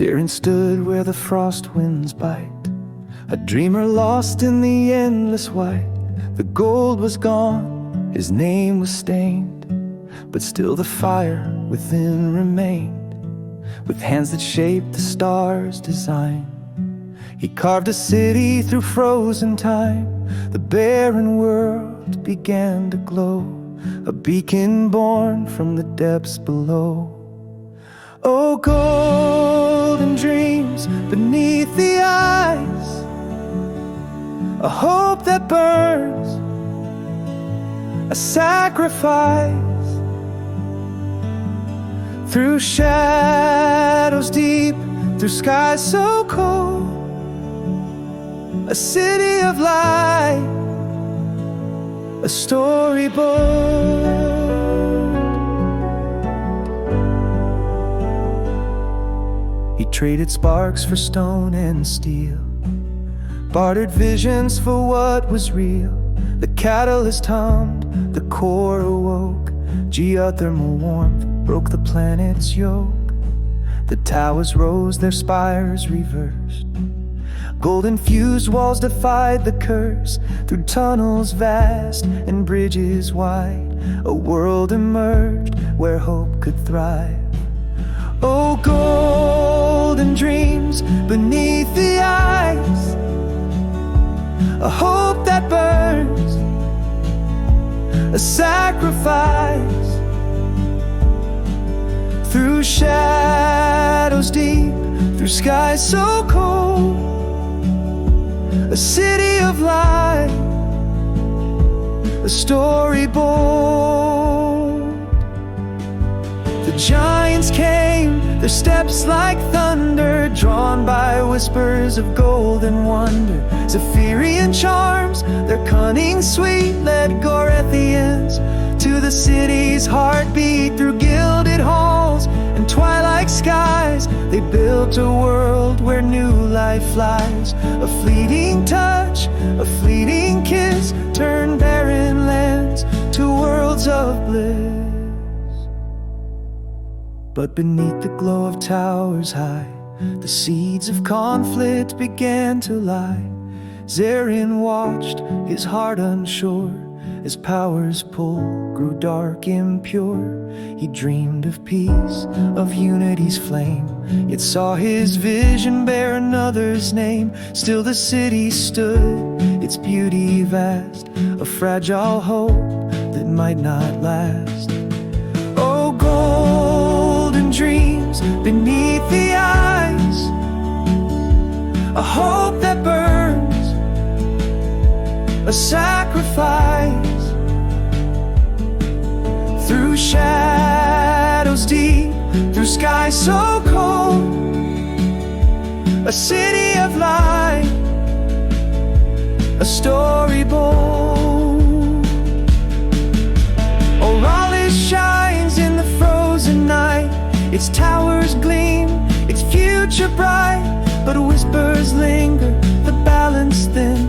Zirin stood where the frost winds bite, a dreamer lost in the endless white. The gold was gone, his name was stained, but still the fire within remained. With hands that shaped the stars' design, he carved a city through frozen time. The barren world began to glow, a beacon born from the depths below. Oh, golden dreams beneath the eyes, a hope that burns, a sacrifice. Through shadows deep, through skies so cold, a city of light, a storyboard. He traded sparks for stone and steel, bartered visions for what was real. The catalyst hummed, the core awoke, geothermal warmth broke the planet's yoke. The towers rose, their spires reversed, golden fused walls defied the curse. Through tunnels vast and bridges wide, a world emerged where hope could thrive. Oh, golden dreams beneath the eyes, a hope that burns, a sacrifice. Through shadows deep, through skies so cold, a city of light, a storyboard. The giants came, their steps like thunder, drawn by whispers of golden wonder. Zephyrian charms, their cunning sweet, led Gorethians to the city's heartbeat. Through gilded halls and twilight skies, they built a world where new life flies. A fleeting touch, a fleeting kiss, turned barren lands to worlds of bliss. But beneath the glow of towers high, the seeds of conflict began to lie. Zirin watched, his heart unsure, as power's pull grew dark, impure. He dreamed of peace, of unity's flame, yet saw his vision bear another's name. Still the city stood, its beauty vast, a fragile hope that might not last. Oh, golden dreams beneath the eyes, a hope that burns, a sacrifice. Through shadows deep, through skies so cold, a city of light, a storyboard. Oralis shines in the frozen night, its towers gleam, its future bright. But whispers linger, the balance thin,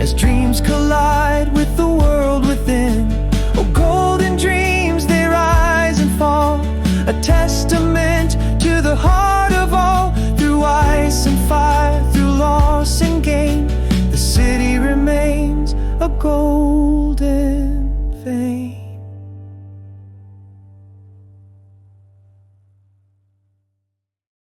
as dreams collide with the world within. Oh, golden dreams, they rise and fall, a testament to the heart of all. Through ice and fire, through loss and gain, the city remains a golden